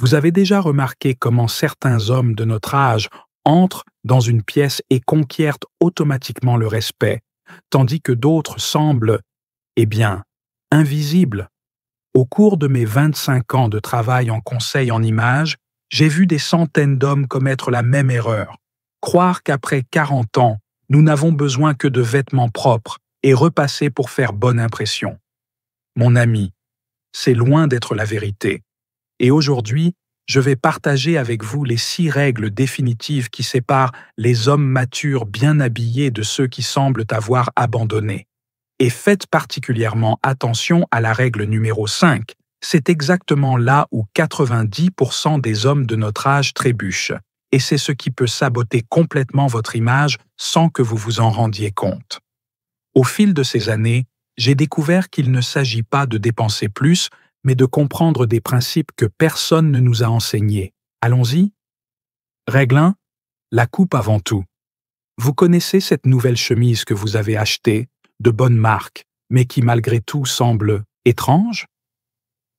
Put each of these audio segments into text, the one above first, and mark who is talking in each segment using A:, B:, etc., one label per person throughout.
A: Vous avez déjà remarqué comment certains hommes de notre âge entrent dans une pièce et conquièrent automatiquement le respect, tandis que d'autres semblent, eh bien, invisibles? Au cours de mes 25 ans de travail en conseil en images, j'ai vu des centaines d'hommes commettre la même erreur. Croire qu'après 40 ans, nous n'avons besoin que de vêtements propres et repasser pour faire bonne impression. Mon ami, c'est loin d'être la vérité. Et aujourd'hui, je vais partager avec vous les 6 règles définitives qui séparent les hommes matures bien habillés de ceux qui semblent avoir abandonné. Et faites particulièrement attention à la règle numéro 5. C'est exactement là où 90% des hommes de notre âge trébuchent. Et c'est ce qui peut saboter complètement votre image sans que vous vous en rendiez compte. Au fil de ces années, j'ai découvert qu'il ne s'agit pas de dépenser plus, mais de comprendre des principes que personne ne nous a enseignés. Allons-y. Règle 1. La coupe avant tout. Vous connaissez cette nouvelle chemise que vous avez achetée, de bonne marque, mais qui malgré tout semble étrange?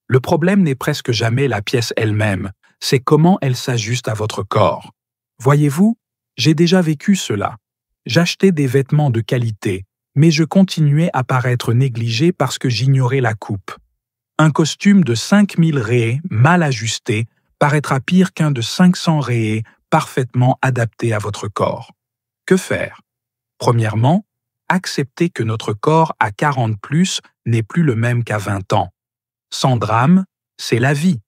A: Le problème n'est presque jamais la pièce elle-même, c'est comment elle s'ajuste à votre corps. Voyez-vous, j'ai déjà vécu cela. J'achetais des vêtements de qualité, mais je continuais à paraître négligé parce que j'ignorais la coupe. Un costume de 5000 réés mal ajusté paraîtra pire qu'un de 500 réés parfaitement adapté à votre corps. Que faire? Premièrement, accepter que notre corps à 40 plus n'est plus le même qu'à 20 ans. Sans drame, c'est la vie.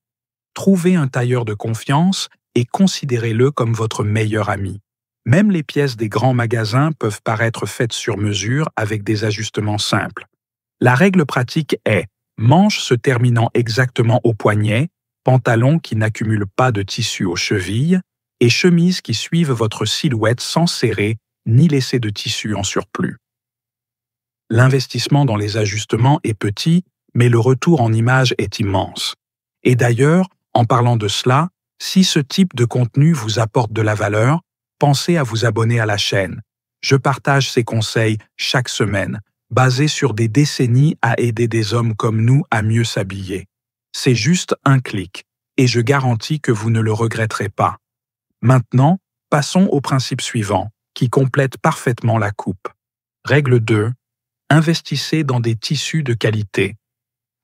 A: Trouvez un tailleur de confiance et considérez-le comme votre meilleur ami. Même les pièces des grands magasins peuvent paraître faites sur mesure avec des ajustements simples. La règle pratique est manches se terminant exactement au poignet, pantalons qui n'accumulent pas de tissu aux chevilles et chemises qui suivent votre silhouette sans serrer ni laisser de tissu en surplus. L'investissement dans les ajustements est petit, mais le retour en image est immense. Et d'ailleurs, en parlant de cela, si ce type de contenu vous apporte de la valeur, pensez à vous abonner à la chaîne. Je partage ces conseils chaque semaine, basés sur des décennies à aider des hommes comme nous à mieux s'habiller. C'est juste un clic, et je garantis que vous ne le regretterez pas. Maintenant, passons au principe suivant, qui complète parfaitement la coupe. Règle 2. Investissez dans des tissus de qualité.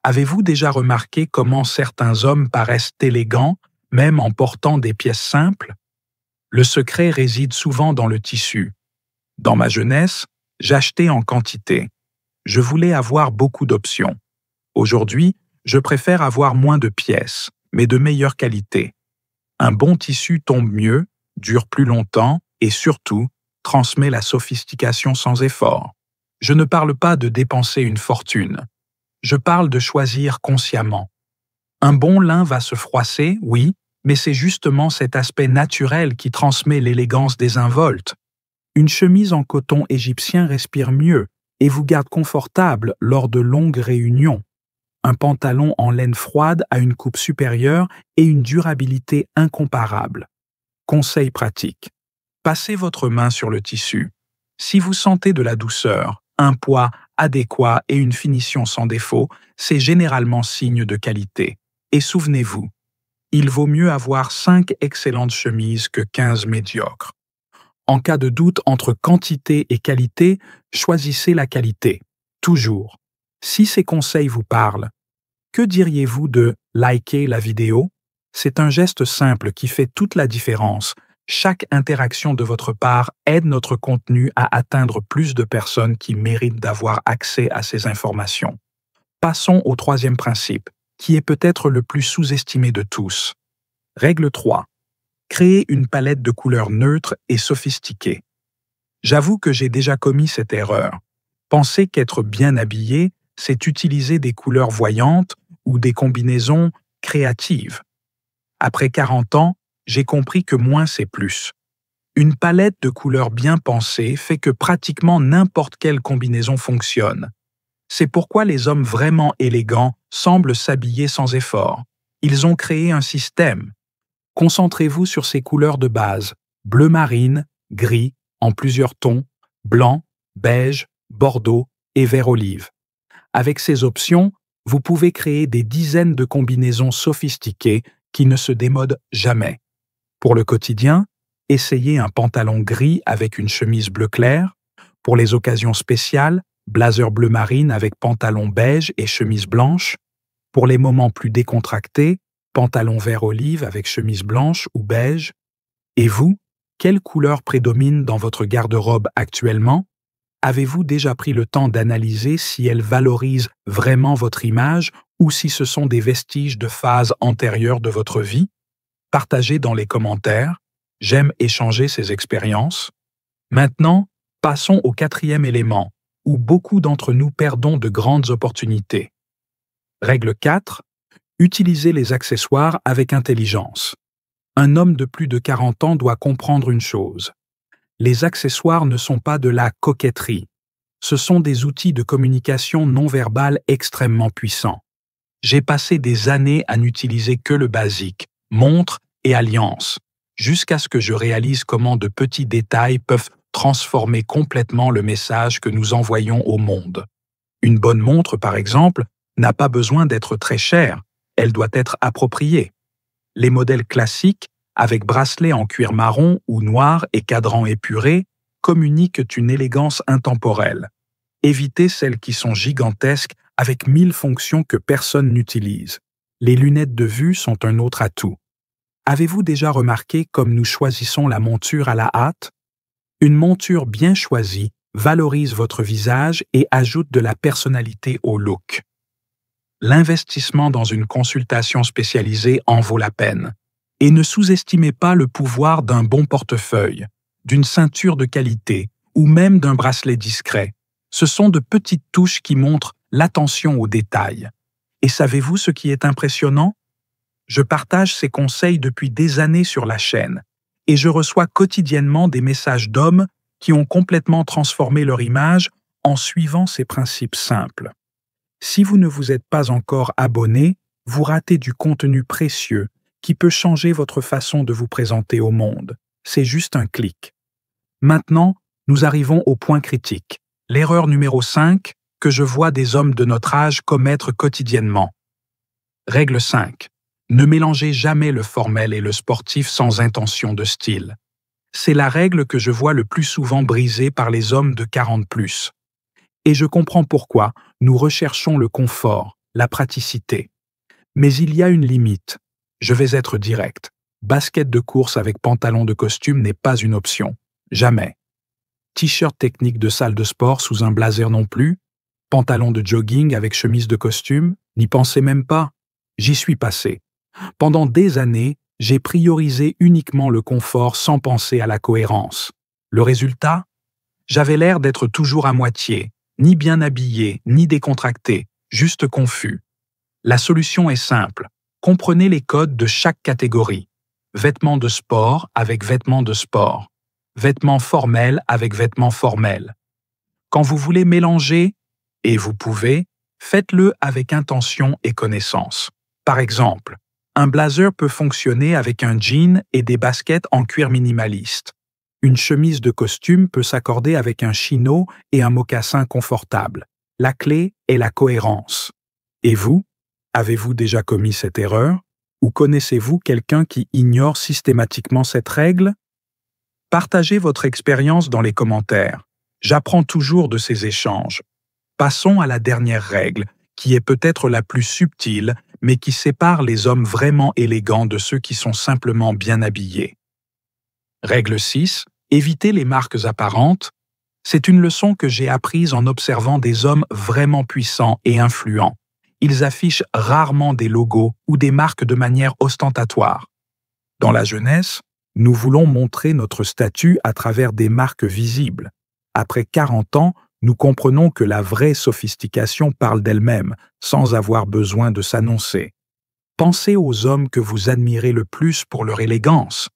A: Avez-vous déjà remarqué comment certains hommes paraissent élégants, même en portant des pièces simples? Le secret réside souvent dans le tissu. Dans ma jeunesse, j'achetais en quantité. Je voulais avoir beaucoup d'options. Aujourd'hui, je préfère avoir moins de pièces, mais de meilleure qualité. Un bon tissu tombe mieux, dure plus longtemps et surtout, transmet la sophistication sans effort. Je ne parle pas de dépenser une fortune. Je parle de choisir consciemment. Un bon lin va se froisser, oui, mais c'est justement cet aspect naturel qui transmet l'élégance désinvolte. Une chemise en coton égyptien respire mieux et vous garde confortable lors de longues réunions. Un pantalon en laine froide a une coupe supérieure et une durabilité incomparable. Conseil pratique. Passez votre main sur le tissu. Si vous sentez de la douceur, un poids adéquat et une finition sans défaut, c'est généralement signe de qualité. Et souvenez-vous, il vaut mieux avoir 5 excellentes chemises que 15 médiocres. En cas de doute entre quantité et qualité, choisissez la qualité. Toujours. Si ces conseils vous parlent, que diriez-vous de liker la vidéo? C'est un geste simple qui fait toute la différence. Chaque interaction de votre part aide notre contenu à atteindre plus de personnes qui méritent d'avoir accès à ces informations. Passons au 3e principe, qui est peut-être le plus sous-estimé de tous. Règle 3. Créer une palette de couleurs neutres et sophistiquées. J'avoue que j'ai déjà commis cette erreur. Penser qu'être bien habillé, c'est utiliser des couleurs voyantes ou des combinaisons créatives. Après 40 ans, j'ai compris que moins c'est plus. Une palette de couleurs bien pensée fait que pratiquement n'importe quelle combinaison fonctionne. C'est pourquoi les hommes vraiment élégants semblent s'habiller sans effort. Ils ont créé un système. Concentrez-vous sur ces couleurs de base, bleu marine, gris, en plusieurs tons, blanc, beige, bordeaux et vert olive. Avec ces options, vous pouvez créer des dizaines de combinaisons sophistiquées qui ne se démodent jamais. Pour le quotidien, essayez un pantalon gris avec une chemise bleu clair. Pour les occasions spéciales, blazer bleu marine avec pantalon beige et chemise blanche. Pour les moments plus décontractés, pantalon vert olive avec chemise blanche ou beige. Et vous, quelle couleur prédomine dans votre garde-robe actuellement? Avez-vous déjà pris le temps d'analyser si elle valorise vraiment votre image ou si ce sont des vestiges de phases antérieures de votre vie? Partagez dans les commentaires. J'aime échanger ces expériences. Maintenant, passons au 4e élément, où beaucoup d'entre nous perdons de grandes opportunités. Règle 4. Utilisez les accessoires avec intelligence. Un homme de plus de 40 ans doit comprendre une chose. Les accessoires ne sont pas de la coquetterie. Ce sont des outils de communication non verbale extrêmement puissants. J'ai passé des années à n'utiliser que le basique, montre et alliance, jusqu'à ce que je réalise comment de petits détails peuvent transformer complètement le message que nous envoyons au monde. Une bonne montre, par exemple, n'a pas besoin d'être très chère, elle doit être appropriée. Les modèles classiques, avec bracelet en cuir marron ou noir et cadran épuré, communiquent une élégance intemporelle. Évitez celles qui sont gigantesques avec 1000 fonctions que personne n'utilise. Les lunettes de vue sont un autre atout. Avez-vous déjà remarqué comme nous choisissons la monture à la hâte? Une monture bien choisie valorise votre visage et ajoute de la personnalité au look. L'investissement dans une consultation spécialisée en vaut la peine. Et ne sous-estimez pas le pouvoir d'un bon portefeuille, d'une ceinture de qualité ou même d'un bracelet discret. Ce sont de petites touches qui montrent l'attention aux détails. Et savez-vous ce qui est impressionnant? Je partage ces conseils depuis des années sur la chaîne et je reçois quotidiennement des messages d'hommes qui ont complètement transformé leur image en suivant ces principes simples. Si vous ne vous êtes pas encore abonné, vous ratez du contenu précieux qui peut changer votre façon de vous présenter au monde. C'est juste un clic. Maintenant, nous arrivons au point critique. L'erreur numéro 5 que je vois des hommes de notre âge commettre quotidiennement. Règle 5. Ne mélangez jamais le formel et le sportif sans intention de style. C'est la règle que je vois le plus souvent brisée par les hommes de 40+. Et je comprends pourquoi nous recherchons le confort, la praticité. Mais il y a une limite. Je vais être direct. Basket de course avec pantalon de costume n'est pas une option. Jamais. T-shirt technique de salle de sport sous un blazer non plus. Pantalon de jogging avec chemise de costume, n'y pensez même pas. J'y suis passé. Pendant des années, j'ai priorisé uniquement le confort sans penser à la cohérence. Le résultat? J'avais l'air d'être toujours à moitié, ni bien habillé, ni décontracté, juste confus. La solution est simple. Comprenez les codes de chaque catégorie. Vêtements de sport avec vêtements de sport. Vêtements formels avec vêtements formels. Quand vous voulez mélanger, et vous pouvez, faites-le avec intention et connaissance. Par exemple, un blazer peut fonctionner avec un jean et des baskets en cuir minimaliste. Une chemise de costume peut s'accorder avec un chino et un mocassin confortable. La clé est la cohérence. Et vous? Avez-vous déjà commis cette erreur? Ou connaissez-vous quelqu'un qui ignore systématiquement cette règle? Partagez votre expérience dans les commentaires. J'apprends toujours de ces échanges. Passons à la dernière règle, qui est peut-être la plus subtile, mais qui sépare les hommes vraiment élégants de ceux qui sont simplement bien habillés. Règle 6. Évitez les marques apparentes. C'est une leçon que j'ai apprise en observant des hommes vraiment puissants et influents. Ils affichent rarement des logos ou des marques de manière ostentatoire. Dans la jeunesse, nous voulons montrer notre statut à travers des marques visibles. Après 40 ans, nous comprenons que la vraie sophistication parle d'elle-même, sans avoir besoin de s'annoncer. Pensez aux hommes que vous admirez le plus pour leur élégance.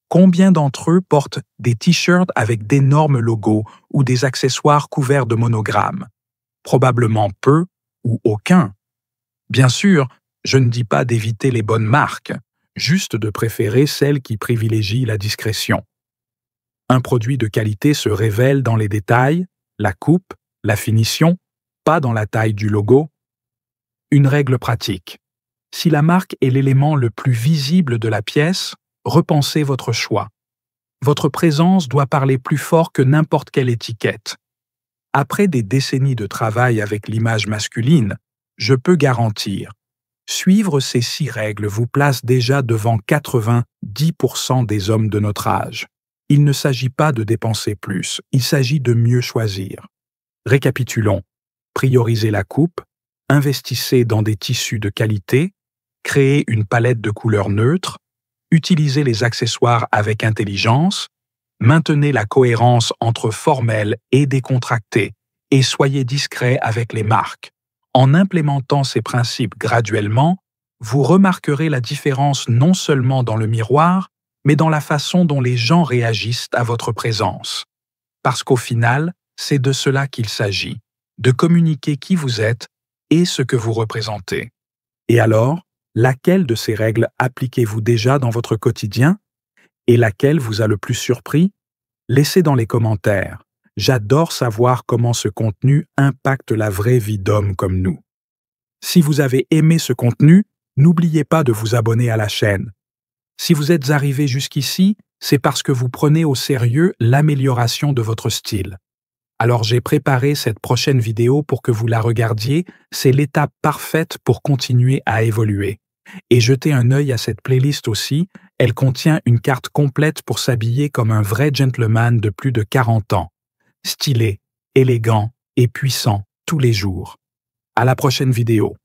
A: Combien d'entre eux portent des t-shirts avec d'énormes logos ou des accessoires couverts de monogrammes? Probablement peu ou aucun. Bien sûr, je ne dis pas d'éviter les bonnes marques, juste de préférer celles qui privilégient la discrétion. Un produit de qualité se révèle dans les détails, la coupe, la finition, pas dans la taille du logo. Une règle pratique. Si la marque est l'élément le plus visible de la pièce, repensez votre choix. Votre présence doit parler plus fort que n'importe quelle étiquette. Après des décennies de travail avec l'image masculine, je peux garantir, suivre ces 6 règles vous place déjà devant 90% des hommes de notre âge. Il ne s'agit pas de dépenser plus, il s'agit de mieux choisir. Récapitulons. Priorisez la coupe, investissez dans des tissus de qualité, créez une palette de couleurs neutres, utilisez les accessoires avec intelligence, maintenez la cohérence entre formel et décontracté, et soyez discret avec les marques. En implémentant ces principes graduellement, vous remarquerez la différence non seulement dans le miroir, mais dans la façon dont les gens réagissent à votre présence. Parce qu'au final, c'est de cela qu'il s'agit, de communiquer qui vous êtes et ce que vous représentez. Et alors, laquelle de ces règles appliquez-vous déjà dans votre quotidien? Et laquelle vous a le plus surpris? Laissez dans les commentaires. J'adore savoir comment ce contenu impacte la vraie vie d'hommes comme nous. Si vous avez aimé ce contenu, n'oubliez pas de vous abonner à la chaîne. Si vous êtes arrivé jusqu'ici, c'est parce que vous prenez au sérieux l'amélioration de votre style. Alors j'ai préparé cette prochaine vidéo pour que vous la regardiez, c'est l'étape parfaite pour continuer à évoluer. Et jetez un œil à cette playlist aussi, elle contient une carte complète pour s'habiller comme un vrai gentleman de plus de 40 ans. Stylé, élégant et puissant tous les jours. À la prochaine vidéo.